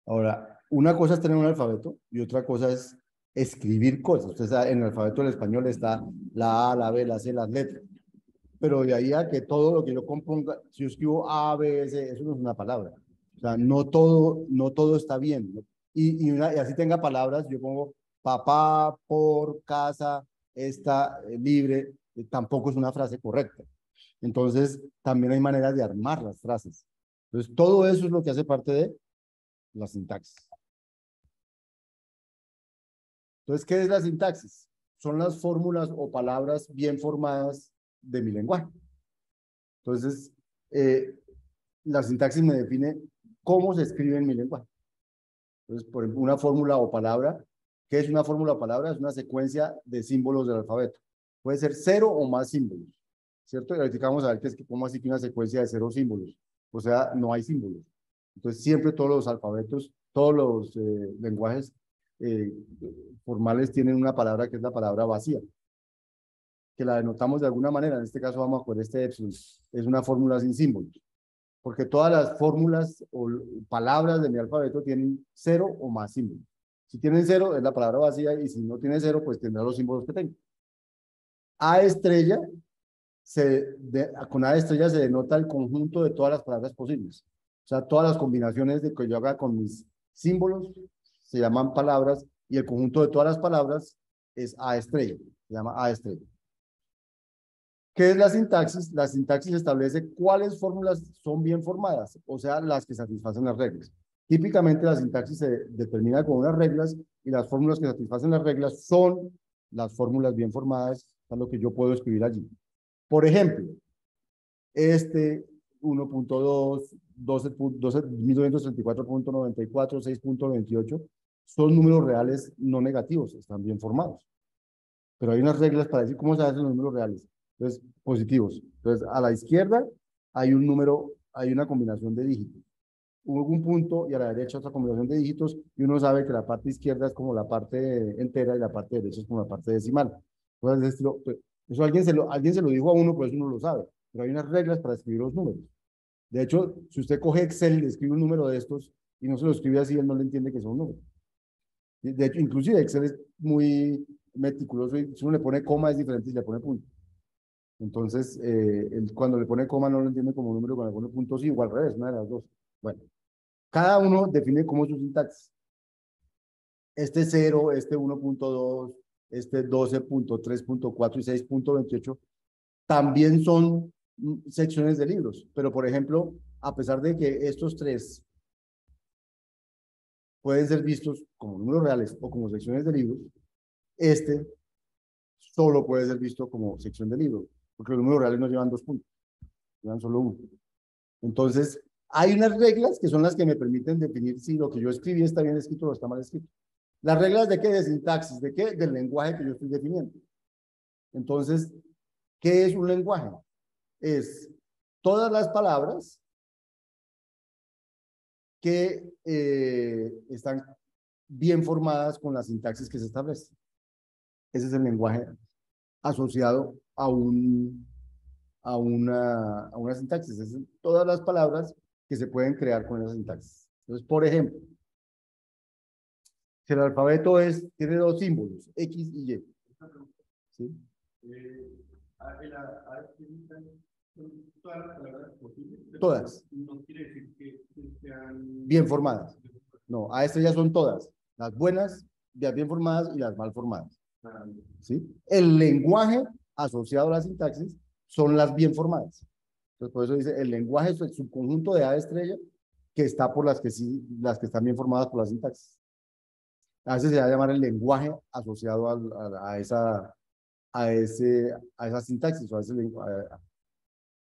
Ahora, una cosa es tener un alfabeto y otra cosa es escribir cosas. Usted sabe, en el alfabeto del español está la A, la B, la C, las letras. Pero de ahí a que todo lo que yo componga, si yo escribo A, B, C, eso no es una palabra. O sea, no todo está bien, ¿no? Y así tenga palabras, yo pongo papá, por, casa, está, libre, tampoco es una frase correcta. Entonces, también hay maneras de armar las frases. Entonces, todo eso es lo que hace parte de la sintaxis. Entonces, ¿qué es la sintaxis? Son las fórmulas o palabras bien formadas de mi lenguaje. Entonces, eh, la sintaxis me define cómo se escribe en mi lenguaje. Entonces, por ejemplo, una fórmula o palabra. ¿Qué es una fórmula o palabra? Es una secuencia de símbolos del alfabeto. Puede ser cero o más símbolos, ¿cierto? Y ahorita vamos a ver cómo así que una secuencia de cero símbolos. O sea, no hay símbolos. Entonces, siempre todos los alfabetos, todos los lenguajes eh, formales tienen una palabra que es la palabra vacía, que la denotamos de alguna manera. En este caso vamos a poner este epsilon. Es una fórmula sin símbolos, porque todas las fórmulas o palabras de mi alfabeto tienen cero o más símbolos. Si tienen cero, es la palabra vacía, y si no tiene cero, pues tendrá los símbolos que tenga. A estrella, con A estrella se denota el conjunto de todas las palabras posibles. O sea, todas las combinaciones de que yo haga con mis símbolos se llaman palabras, y el conjunto de todas las palabras es A estrella, se llama A estrella. ¿Qué es la sintaxis? La sintaxis establece cuáles fórmulas son bien formadas, o sea, las que satisfacen las reglas. Típicamente la sintaxis se determina con unas reglas, y las fórmulas que satisfacen las reglas son las fórmulas bien formadas, a lo que yo puedo escribir allí. Por ejemplo, este 1.2, 12.12.1934.94, 6.28 son números reales no negativos, están bien formados. Pero hay unas reglas para decir cómo se hacen los números reales. Entonces, positivos. Entonces, a la izquierda hay un número, hay una combinación de dígitos. Un punto, y a la derecha otra combinación de dígitos, y uno sabe que la parte izquierda es como la parte entera y la parte derecha es como la parte decimal. Entonces, eso alguien se lo dijo a uno, pues uno lo sabe. Pero hay unas reglas para escribir los números. De hecho, si usted coge Excel y le escribe un número de estos y no se lo escribe así, él no le entiende que son números. De hecho, inclusive Excel es muy meticuloso, y si uno le pone coma es diferente si le pone punto. Entonces, cuando le pone coma no lo entiende como número, cuando le pone punto sí, o al revés, una de las dos. Bueno, cada uno define cómo es su sintaxis. Este 0, este 1.2, este 12.3.4 y 6.28 también son secciones de libros. Pero, por ejemplo, a pesar de que estos tres pueden ser vistos como números reales o como secciones de libros, este solo puede ser visto como sección de libros, porque los números reales no llevan 2 puntos, llevan solo uno. Entonces, hay unas reglas que son las que me permiten definir si lo que yo escribí está bien escrito o está mal escrito. ¿Las reglas de qué? De sintaxis. ¿De qué? Del lenguaje que yo estoy definiendo. Entonces, ¿qué es un lenguaje? Es todas las palabras que están bien formadas con la sintaxis que se establece. Ese es el lenguaje asociado a una sintaxis. Es todas las palabras que se pueden crear con esa sintaxis. Entonces, por ejemplo, si el alfabeto tiene dos símbolos, X y Y. ¿Sí? Todas las palabras posibles. Todas. No quiere decir que sean bien formadas. No, a estas ya son todas. Las buenas, las bien formadas y las mal formadas. ¿Sí? El lenguaje asociado a la sintaxis son las bien formadas. Entonces, por eso dice, el lenguaje es el subconjunto de A estrella que está por las que sí, las que están bien formadas por la sintaxis. A veces se va a llamar el lenguaje asociado a esa sintaxis, o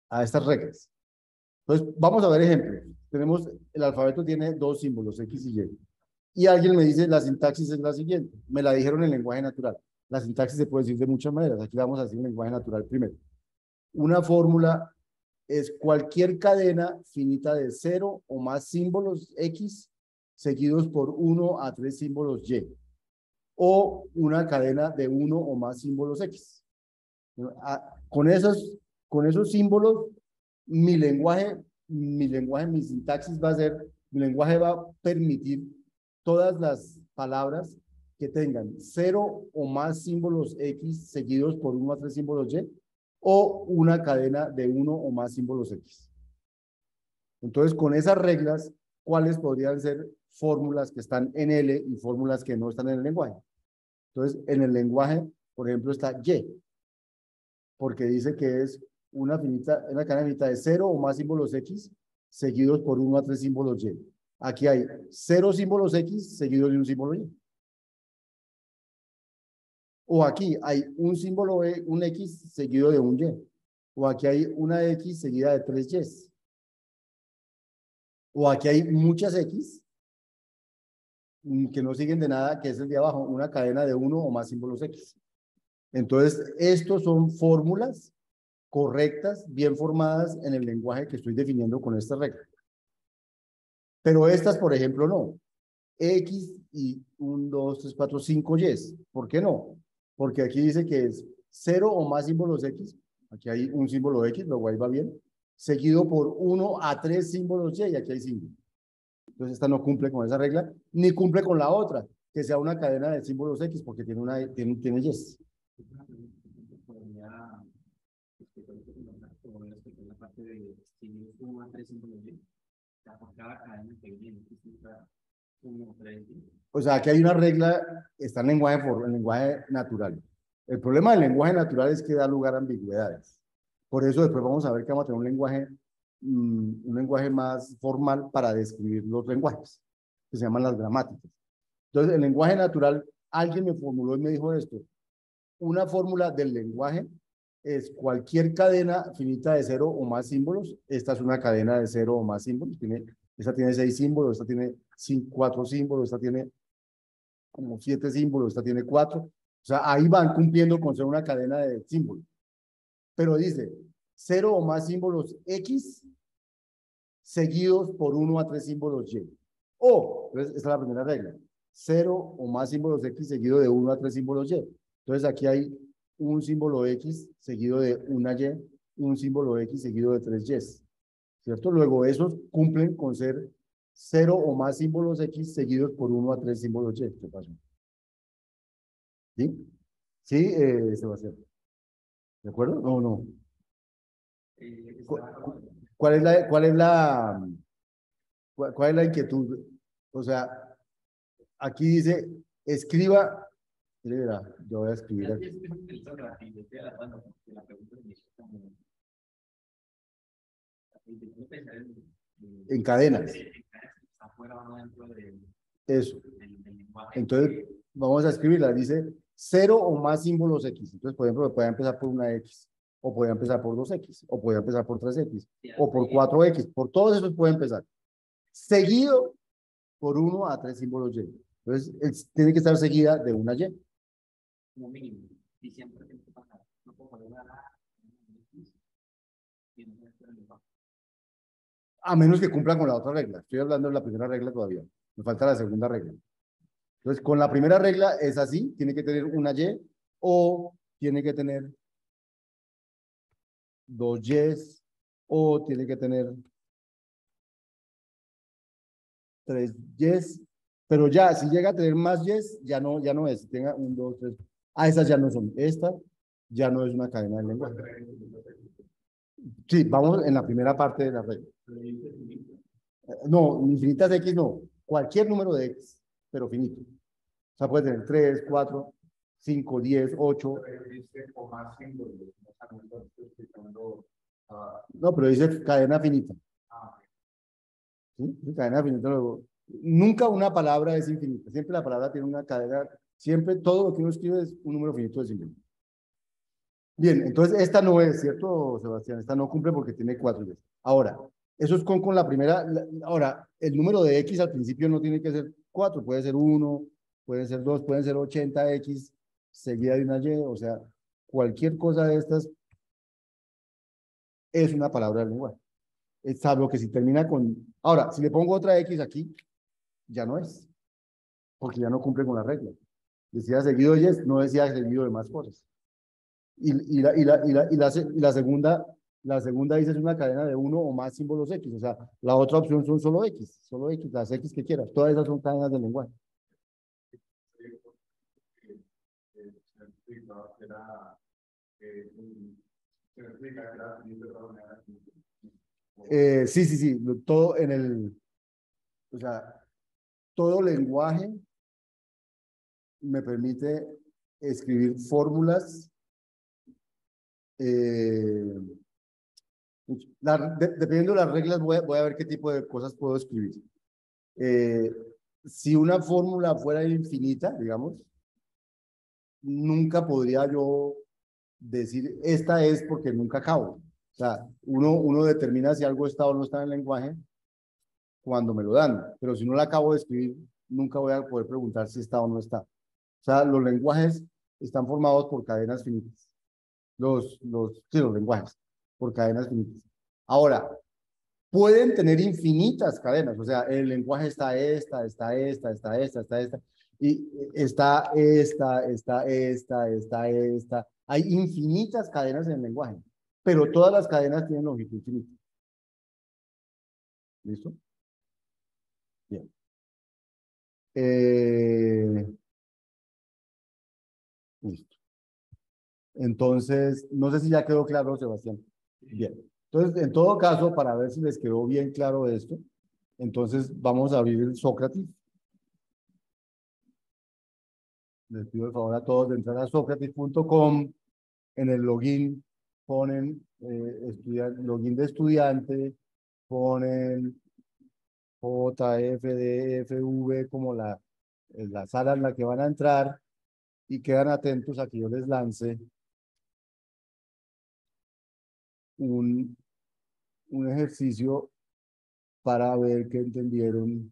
a estas reglas. Entonces, vamos a ver ejemplos. El alfabeto tiene dos símbolos, X y Y. Y alguien me dice, la sintaxis es la siguiente. Me la dijeron en lenguaje natural. La sintaxis se puede decir de muchas maneras. Aquí la vamos a decir en lenguaje natural primero. Una fórmula es cualquier cadena finita de 0 o más símbolos X seguidos por 1 a 3 símbolos Y. O una cadena de 1 o más símbolos X. Con esos símbolos, mi lenguaje, mi sintaxis va a ser Mi lenguaje va a permitir todas las palabras que tengan 0 o más símbolos X seguidos por 1 a 3 símbolos Y, o una cadena de 1 o más símbolos X. Entonces, con esas reglas, ¿cuáles podrían ser fórmulas que están en L y fórmulas que no están en el lenguaje? Entonces, en el lenguaje, por ejemplo, está Y, porque dice que es una cadena finita de 0 o más símbolos X seguidos por 1 a 3 símbolos Y. Aquí hay 0 símbolos X seguidos de un símbolo Y. O aquí hay un símbolo un X seguido de un Y. O aquí hay una X seguida de 3 Y. O aquí hay muchas X que no siguen de nada, que es el de abajo, una cadena de 1 o más símbolos X. Entonces, estos son fórmulas correctas, bien formadas en el lenguaje que estoy definiendo con esta regla. Pero estas, por ejemplo, no. X y 1, 2, 3, 4, 5 Y. ¿Por qué no? Porque aquí dice que es 0 o más símbolos X. Aquí hay un símbolo X, luego ahí va bien. Seguido por 1 a 3 símbolos Y, y aquí hay 5. Entonces esta no cumple con esa regla, ni cumple con la otra, que sea una cadena de símbolos X, porque tiene Y. La parte de si suma 3 símbolos Y, por cada cadena que viene, o sea, aquí hay una regla, está en lenguaje natural. El problema del lenguaje natural es que da lugar a ambigüedades. Por eso después vamos a ver que vamos a tener un lenguaje más formal para describir los lenguajes, que se llaman las gramáticas. Entonces, el lenguaje natural, alguien me formuló y me dijo esto. Una fórmula del lenguaje es cualquier cadena finita de 0 o más símbolos. Esta es una cadena de 0 o más símbolos. Esta tiene 6 símbolos, esta tiene 4 símbolos, esta tiene como 7 símbolos, esta tiene 4. O sea, ahí van cumpliendo con ser una cadena de símbolos. Pero dice 0 o más símbolos X seguidos por 1 a 3 símbolos Y. Entonces, esta es la primera regla. 0 o más símbolos X seguido de 1 a 3 símbolos Y. Entonces, aquí hay un símbolo X seguido de una Y, un símbolo X seguido de 3 Y. ¿Cierto? Luego, esos cumplen con ser 0 o más símbolos X seguidos por 1 a 3 símbolos Y. ¿Qué pasó? ¿Sí? Sí, Sebastián. ¿De acuerdo? No, no. ¿Cuál es la inquietud? O sea, aquí dice, escriba, mira, yo voy a escribir aquí. En cadenas. Eso. Entonces, vamos a escribirla. Dice 0 o más símbolos X. Entonces, por ejemplo, puede empezar por una X, o puede empezar por 2X, o puede empezar por 3X, o por 4X. Por todos esos puede empezar. Seguido por 1 a 3 símbolos Y. Entonces, tiene que estar seguida de una Y. Como mínimo. Y siempre tiene que pasar. No puedo poner una a menos que cumplan con la otra regla. Estoy hablando de la primera regla todavía. Me falta la segunda regla. Entonces, con la primera regla es así, tiene que tener una Y o tiene que tener 2 Ys o tiene que tener 3 Ys, pero ya, si llega a tener más Ys, ya no es. Si tenga 1, 2, 3. Esas ya no son. Esta ya no es una cadena de lenguaje. Sí, vamos en la primera parte de la regla. No, infinitas X no. Cualquier número de X, pero finito. O sea, puede tener 3, 4, 5, 10, 8. No, pero dice cadena finita. ¿Sí? Cadena finita. Luego, nunca una palabra es infinita. Siempre la palabra tiene una cadena. Siempre todo lo que uno escribe es un número finito de símbolos. Bien, entonces esta no es, ¿cierto, Sebastián? Esta no cumple porque tiene 4 Ys. Ahora, eso es con la primera. Ahora, el número de X al principio no tiene que ser 4, puede ser 1, pueden ser 2, pueden ser 80X seguida de una Y, o sea, cualquier cosa de estas es una palabra del lenguaje. Salvo que si termina con. Ahora, si le pongo otra X aquí, ya no es, porque ya no cumple con la regla. Decía seguido de Y, no decía seguido de más cosas. Y la segunda La segunda dice es una cadena de uno o más símbolos X. O sea, la otra opción son solo X, las X que quieras. Todas esas son cadenas de lenguaje. Sí, sí, sí. Todo en el, o sea, todo lenguaje me permite escribir fórmulas. Dependiendo de las reglas, voy a ver qué tipo de cosas puedo escribir. Eh, si una fórmula fuera infinita, digamos, nunca podría yo decir esta es porque nunca acabo. O sea, uno determina si algo está o no está en el lenguaje cuando me lo dan, pero si no la acabo de escribir, nunca voy a poder preguntar si está o no está. O sea, los lenguajes están formados por cadenas finitas. Sí, los lenguajes, por cadenas finitas. Ahora, pueden tener infinitas cadenas, o sea, el lenguaje está esta, y esta. Hay infinitas cadenas en el lenguaje, pero todas las cadenas tienen longitud finita. ¿Listo? Bien. Listo. Entonces, no sé si ya quedó claro, Sebastián. Bien. Entonces, en todo caso, para ver si les quedó bien claro esto, entonces vamos a abrir el Sócrates. Les pido el favor a todos de entrar a socrates.com. En el login ponen login de estudiante, ponen JFDFV como la sala en la que van a entrar y quedan atentos a que yo les lance un, un ejercicio para ver que entendieron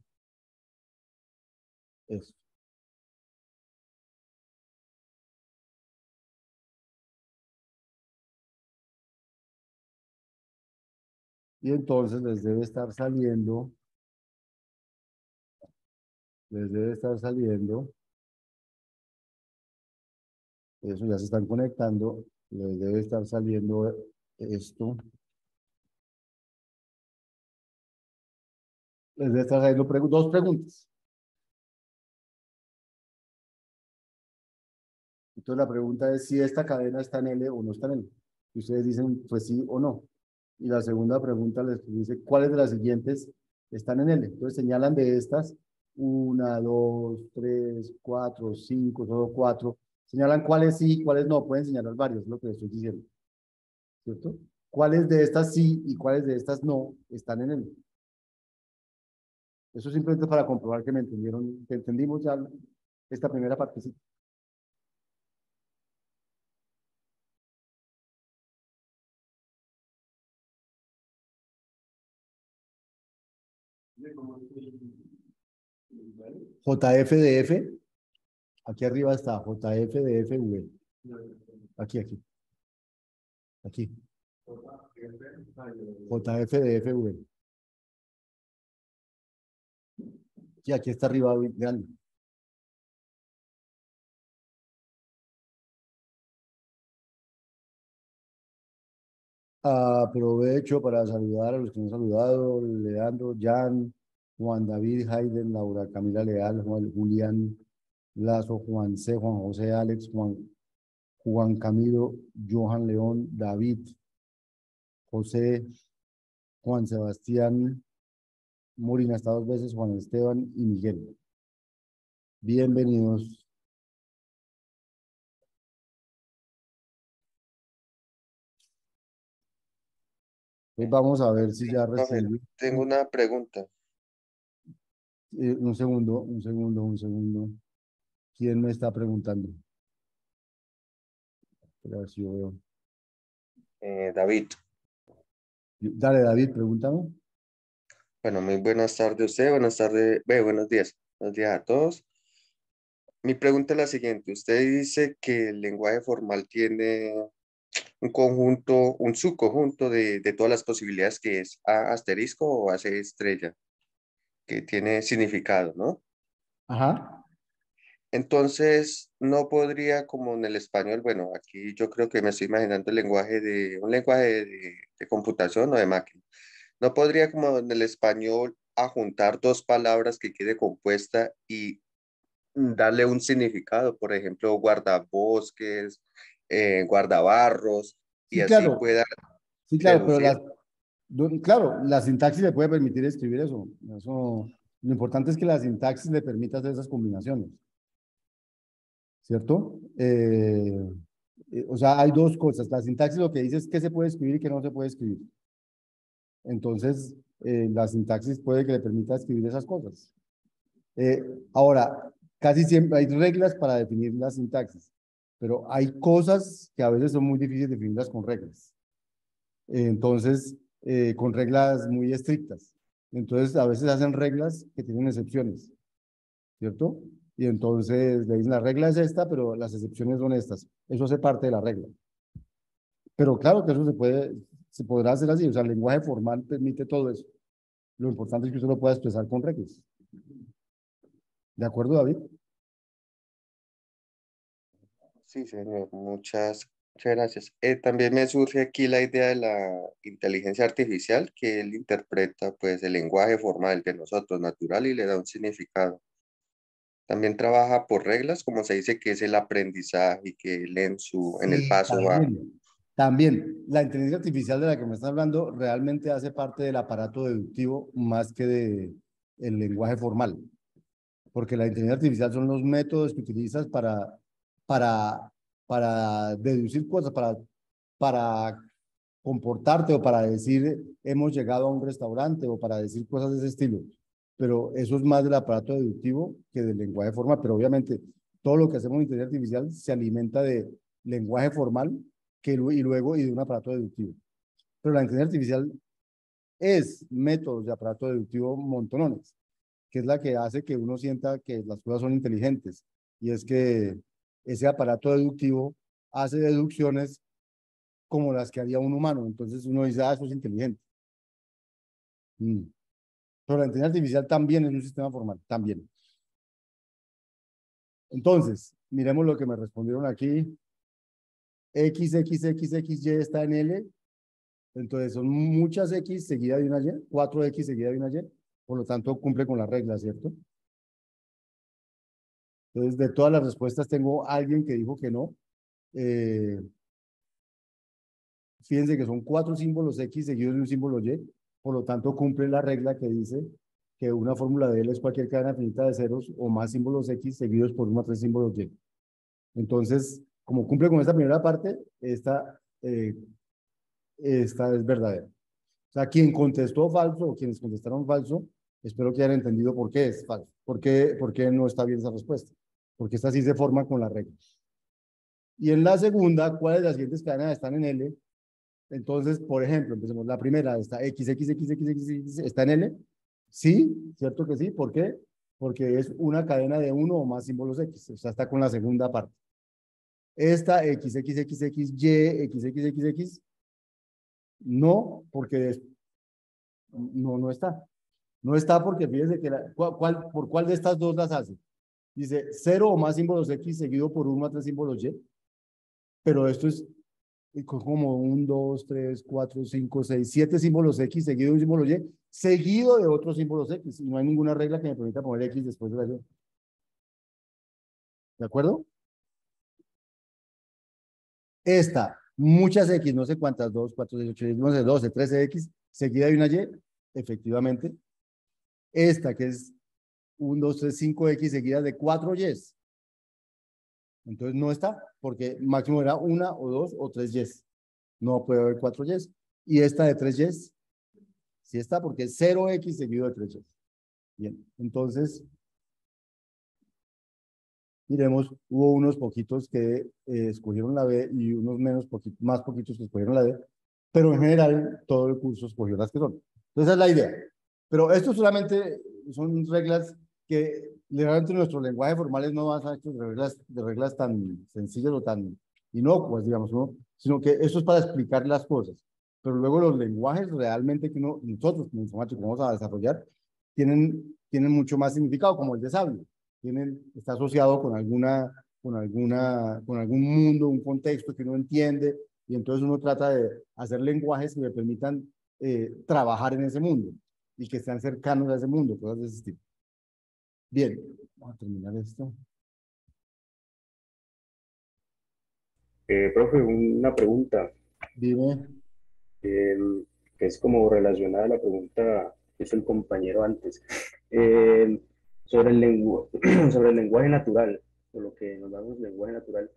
esto. Y entonces les debe estar saliendo, eso ya se están conectando, les debe estar saliendo esto. Les debe estar saliendo dos preguntas. Entonces la pregunta es si esta cadena está en L o no está en L. Y ustedes dicen pues sí o no. Y la segunda pregunta les dice cuáles de las siguientes están en L. Entonces señalan de estas, una, dos, tres, cuatro, cinco, solo cuatro. Señalan cuáles sí, cuáles no. Pueden señalar varios, es lo que les estoy diciendo. ¿Cierto? ¿Cuáles de estas sí y cuáles de estas no están en L? Eso simplemente para comprobar que me entendieron, que entendimos ya esta primera partecita. JFDF, aquí arriba está JFDFV. Aquí. JFDFV. Sí, aquí está arriba, grande. Aprovecho para saludar a los que me han saludado: Leandro, Jan, Juan David, Hayden, Laura Camila Leal, Julián Lazo, Juan C., Juan José, Alex, Juan Camilo, Johan León, David, José, Juan Sebastián, Morina hasta dos veces, Juan Esteban y Miguel. Bienvenidos. Vamos a ver si ya recibí. Tengo una pregunta. Un segundo. ¿Quién me está preguntando? Espera, si yo veo. David. Dale, David, pregúntame. Bueno, muy buenas tardes a usted, buenas tardes, buenos días. Buenos días a todos. Mi pregunta es la siguiente. Usted dice que el lenguaje formal tiene un conjunto, un subconjunto de todas las posibilidades que es A asterisco o A estrella, que tiene significado, ¿no? Ajá. no podría como en el español, bueno, aquí yo creo que me estoy imaginando un lenguaje de computación o de máquina. No podría como en el español juntar dos palabras que quede compuesta y darle un significado, por ejemplo, guardabosques, guardabarros, y Sí, así claro, pueda sí, claro, pero deducir. claro, la sintaxis le puede permitir escribir eso. Eso, lo importante es que la sintaxis le permita hacer esas combinaciones, ¿cierto? O sea, hay dos cosas. La sintaxis lo que dice es qué se puede escribir y qué no se puede escribir. Entonces, la sintaxis puede que le permita escribir esas cosas. Eh, Ahora, casi siempre hay reglas para definir la sintaxis, pero hay cosas que a veces son muy difíciles de definirlas con reglas. Entonces, con reglas muy estrictas. Entonces, a veces hacen reglas que tienen excepciones, ¿cierto? Y entonces le dicen, la regla es esta, pero las excepciones son estas. Eso hace parte de la regla. Pero claro que eso se podrá hacer así. O sea, el lenguaje formal permite todo eso. Lo importante es que usted lo pueda expresar con reglas. ¿De acuerdo, David? Sí, señor, muchas gracias. También me surge aquí la idea de la inteligencia artificial, que él interpreta pues el lenguaje formal de nosotros, natural, y le da un significado. También trabaja por reglas, como se dice que es el aprendizaje y que él en el Sí, paso va. también. También, la inteligencia artificial de la que me está hablando realmente hace parte del aparato deductivo más que de el lenguaje formal, porque la inteligencia artificial son los métodos que utilizas para, para deducir cosas, para comportarte o para decir hemos llegado a un restaurante o para decir cosas de ese estilo. Pero eso es más del aparato deductivo que del lenguaje formal. Pero obviamente todo lo que hacemos en inteligencia artificial se alimenta de lenguaje formal y luego y de un aparato deductivo. Pero la inteligencia artificial es métodos de aparato deductivo montonones, que es la que hace que uno sienta que las cosas son inteligentes. Y es que ese aparato deductivo hace deducciones como las que haría un humano. Entonces uno dice, ah, eso es inteligente. Mm. Pero la inteligencia artificial también es un sistema formal, también. Entonces, miremos lo que me respondieron aquí. X, X, X, X, Y está en L. Entonces son muchas X seguidas de una Y, 4X seguidas de una Y. Por lo tanto, cumple con la regla, ¿cierto? Entonces, de todas las respuestas, tengo alguien que dijo que no. Eh, Fíjense que son 4 símbolos X seguidos de un símbolo Y. Por lo tanto, cumple la regla que dice que una fórmula de L es cualquier cadena finita de ceros o más símbolos X seguidos por 1 a 3 símbolos Y. Entonces, como cumple con esta primera parte, esta es verdadera. O sea, quien contestó falso o quienes contestaron falso, espero que hayan entendido por qué es falso, por qué no está bien esa respuesta, porque esta sí se forma con la regla. Y en la segunda, ¿cuáles de las siguientes cadenas están en L? Entonces, por ejemplo, empecemos. La primera, está X, X, X, X, X, X, ¿está en L? Sí, cierto que sí. ¿Por qué? Porque es una cadena de uno o más símbolos X. O sea, está con la segunda parte. Esta X, X, X, X, Y, X, X, X, X, no, porque no está. No está porque fíjense que ¿por cuál de estas dos las hace? Dice cero o más símbolos X seguido por 1 a 3 símbolos Y, pero esto es como 1, 2, 3, 4, 5, 6, 7 símbolos X seguido de un símbolo Y, seguido de otros símbolos X. Y no hay ninguna regla que me permita poner X después de la Y. ¿De acuerdo? Esta, muchas X, no sé cuántas, 2, 4, 6, 8, 10, 11, 12, 13 X, seguida de una Y, efectivamente. Esta, que es 1, 2, 3, 5 X seguida de 4 Y. Entonces no está, porque máximo era 1 o 2 o 3 Y. No puede haber 4 Y. Y esta de 3 Y, sí está, porque es 0X seguido de 3 Y. Bien, entonces, miremos, hubo unos poquitos que escogieron la B y unos más poquitos que escogieron la D, pero en general todo el curso escogió las que son. Entonces, esa es la idea. Pero esto solamente son reglas que realmente nuestros lenguajes formales no basan hechos de reglas tan sencillas o tan inocuas, digamos, ¿no? Sino que esto es para explicar las cosas. Pero luego los lenguajes realmente que nosotros como informáticos vamos a desarrollar tienen mucho más significado, como el de sabio. está asociado con algún mundo, un contexto que uno entiende, y entonces uno trata de hacer lenguajes que me permitan trabajar en ese mundo y que sean cercanos a ese mundo, cosas de ese tipo. Bien, vamos a terminar esto. Profe, una pregunta Dime. eh, que es como relacionada a la pregunta que hizo el compañero antes, sobre sobre el lenguaje natural, o lo que nos damos lenguaje natural.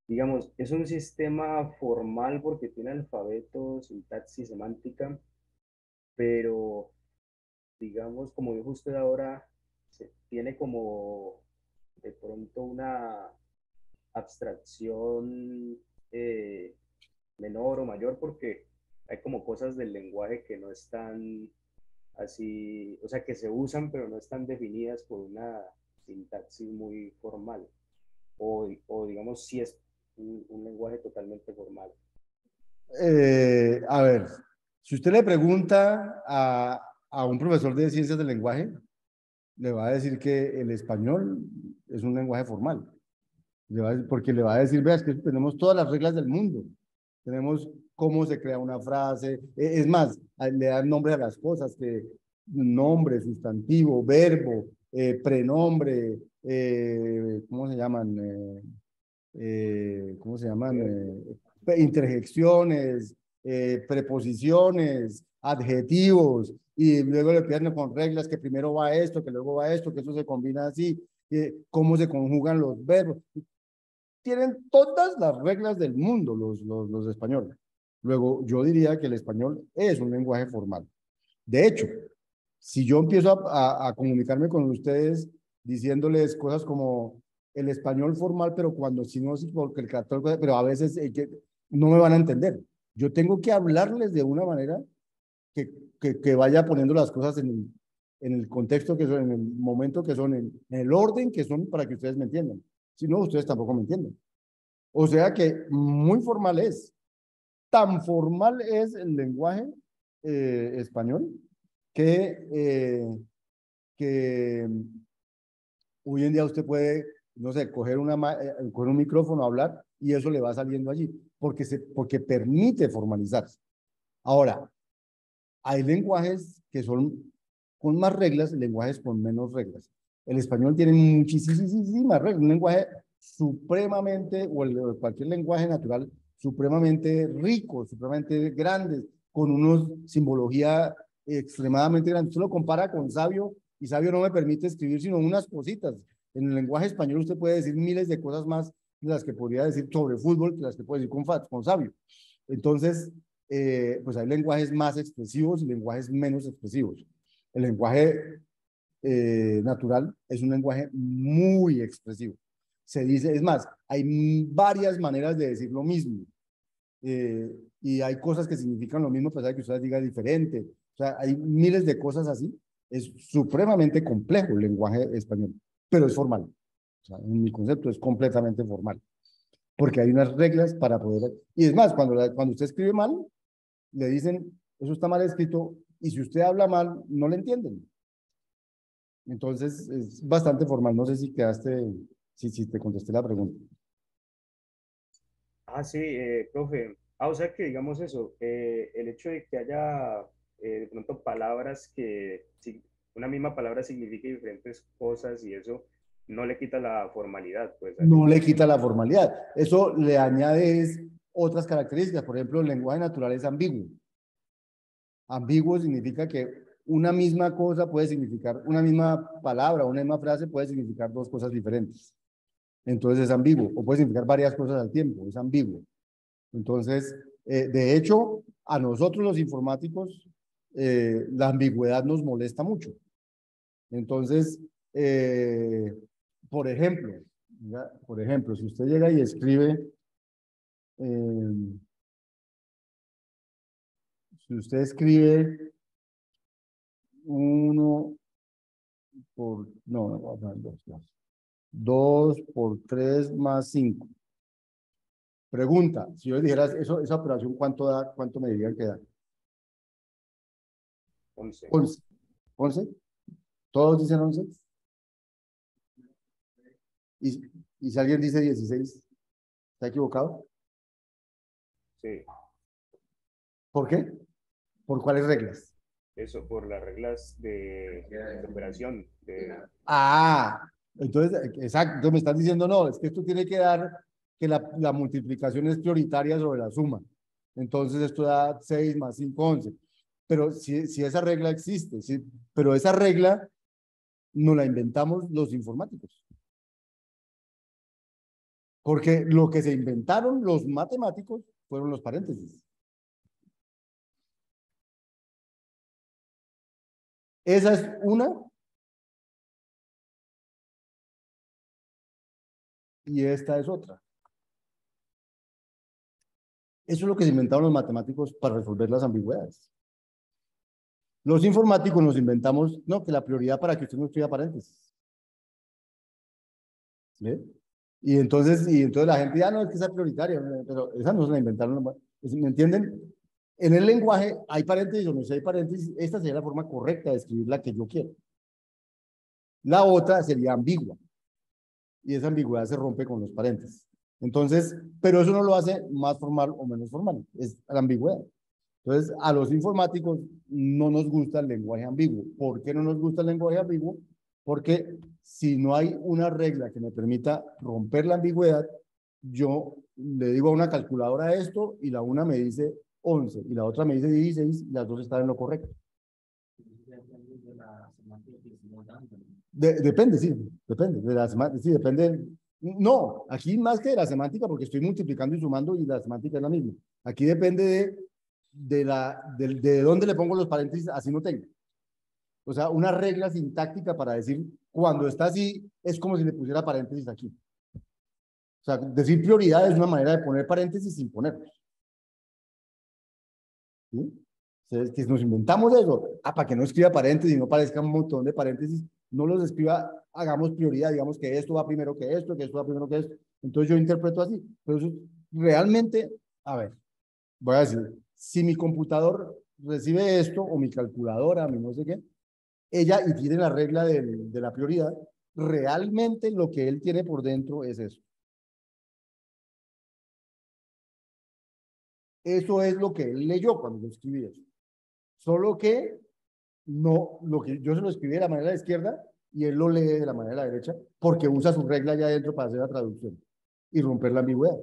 Digamos, es un sistema formal porque tiene alfabeto, sintaxis, semántica, pero digamos, como dijo usted ahora, tiene como de pronto una abstracción eh, menor o mayor porque hay como cosas del lenguaje que no están así, o sea, que se usan pero no están definidas por una sintaxis muy formal o digamos si es un lenguaje totalmente formal. A ver, si usted le pregunta a un profesor de ciencias del lenguaje, le va a decir que el español es un lenguaje formal. Porque le va a decir, veas que tenemos todas las reglas del mundo. Tenemos cómo se crea una frase. Es más, le dan nombre a las cosas, que nombre, sustantivo, verbo, prenombre, ¿cómo se llaman? ¿Cómo se llaman? Interjecciones, preposiciones, adjetivos, y luego le pierden con reglas que primero va esto, que luego va esto, que eso se combina así, cómo se conjugan los verbos. Tienen todas las reglas del mundo los españoles. Luego, yo diría que el español es un lenguaje formal. De hecho, si yo empiezo a comunicarme con ustedes diciéndoles cosas como el español formal, pero cuando si no, porque el católico, pero a veces no me van a entender. Yo tengo que hablarles de una manera que vaya poniendo las cosas en el contexto que son, en el momento que son, en el orden que son para que ustedes me entiendan. Si no, ustedes tampoco me entienden. O sea que muy formal es. Tan formal es el lenguaje español que hoy en día usted puede, no sé, coger un micrófono, hablar y eso le va saliendo allí, porque permite formalizarse. Ahora, hay lenguajes que son con más reglas, lenguajes con menos reglas. El español tiene muchísimas reglas, un lenguaje supremamente, o cualquier lenguaje natural, supremamente rico, supremamente grande, con unos simbología extremadamente grande. Usted lo compara con Sabio, y Sabio no me permite escribir sino unas cositas. En el lenguaje español usted puede decir miles de cosas más de las que podría decir sobre fútbol, que las que puede decir con Sabio. Entonces, pues hay lenguajes más expresivos y lenguajes menos expresivos. El lenguaje natural es un lenguaje muy expresivo. Se dice, es más, hay varias maneras de decir lo mismo. Y hay cosas que significan lo mismo, a pesar de que usted diga diferente. O sea, hay miles de cosas así. Es supremamente complejo el lenguaje español, pero es formal. O sea, en mi concepto es completamente formal, porque hay unas reglas para poder... Y es más, cuando usted escribe mal, le dicen, eso está mal escrito, y si usted habla mal, no le entienden. Entonces, es bastante formal. No sé si si te contesté la pregunta. Ah, sí, profe. Ah, o sea que digamos eso, el hecho de que haya de pronto palabras que una misma palabra signifique diferentes cosas y eso no le quita la formalidad, pues, al No le lenguaje. quita la formalidad. Eso le añade otras características. Por ejemplo, el lenguaje natural es ambiguo. Ambiguo significa que una misma cosa puede significar, una misma palabra, una misma frase puede significar dos cosas diferentes. Entonces es ambiguo, o puede significar varias cosas al tiempo, es ambiguo. Entonces, de hecho, a nosotros los informáticos, la ambigüedad nos molesta mucho. Entonces, por ejemplo, por ejemplo, si usted llega y escribe, eh, si usted escribe uno no, dos por 3 más 5. Pregunta, si yo les dijera esa operación, ¿cuánto da? ¿Cuánto me dirían que da? 11. 11. ¿11? ¿Todos dicen 11? y si alguien dice 16, ¿está equivocado? Sí, ¿Por qué? ¿Por cuáles reglas? eso por las reglas de operación. Ah, entonces, exacto, entonces me están diciendo, no, es que esto tiene que dar que la multiplicación es prioritaria sobre la suma. Entonces esto da 6 más 5, 11. Pero si esa regla existe, pero esa regla no la inventamos los informáticos. Porque lo que se inventaron los matemáticos fueron los paréntesis. Esa es una. Y esta es otra. Eso es lo que se inventaron los matemáticos para resolver las ambigüedades. Los informáticos nos inventamos, no, que la prioridad para que usted no escriba paréntesis. ¿Sí? Y entonces la gente ya no es que sea prioritaria, pero esa no se la inventaron. ¿Me entienden? En el lenguaje hay paréntesis o no hay paréntesis. Esta sería la forma correcta de escribir la que yo quiero. La otra sería ambigua. Y esa ambigüedad se rompe con los paréntesis. Entonces, pero eso no lo hace más formal o menos formal. Es la ambigüedad. Entonces, a los informáticos no nos gusta el lenguaje ambiguo. ¿Por qué no nos gusta el lenguaje ambiguo? Porque si no hay una regla que me permita romper la ambigüedad, yo le digo a una calculadora esto y la una me dice 11 y la otra me dice 16 y las dos están en lo correcto. Depende, sí, depende. De la semántica, sí, depende. No, aquí más que de la semántica, porque estoy multiplicando y sumando y la semántica es la misma. Aquí depende de dónde le pongo los paréntesis, así no tengo. O sea, una regla sintáctica para decir, cuando está así, es como si le pusiera paréntesis aquí. O sea, decir prioridad es una manera de poner paréntesis sin ponerlos. ¿Sí? Entonces, que nos inventamos eso, para que no escriba paréntesis, no parezca un montón de paréntesis, no los escriba, hagamos prioridad, digamos que esto va primero que esto va primero que esto. Entonces yo interpreto así. Pero eso realmente, a ver, voy a decir, si mi computador recibe esto, o mi calculadora, mi no sé qué, ella y tiene la regla de la prioridad, realmente lo que él tiene por dentro es eso. Eso es lo que él leyó cuando yo escribí eso. Solo que no, lo que yo se lo escribí de la manera de la izquierda y él lo lee de la manera de la derecha porque usa su regla allá adentro para hacer la traducción y romper la ambigüedad.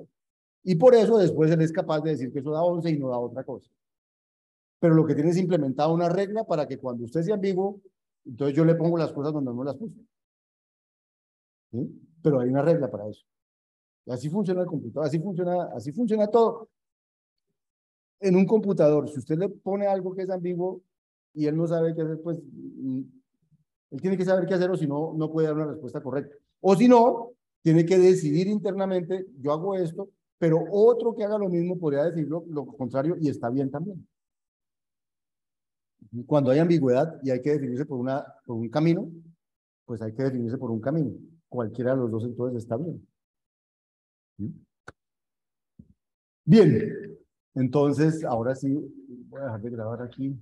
Y por eso después él es capaz de decir que eso da 11 y no da otra cosa. Pero lo que tiene es implementada una regla para que cuando usted sea ambiguo, entonces yo le pongo las cosas donde no las puse. ¿Sí? Pero hay una regla para eso. Y así funciona el computador, así funciona todo. En un computador, si usted le pone algo que es ambiguo y él no sabe qué hacer, pues él tiene que saber qué hacer o si no, no puede dar una respuesta correcta. O si no, tiene que decidir internamente, yo hago esto, pero otro que haga lo mismo podría decir lo contrario y está bien también. Cuando hay ambigüedad y hay que definirse por un camino, pues hay que definirse por un camino. Cualquiera de los dos entonces está bien. ¿Sí? Bien, entonces ahora sí, voy a dejar de grabar aquí.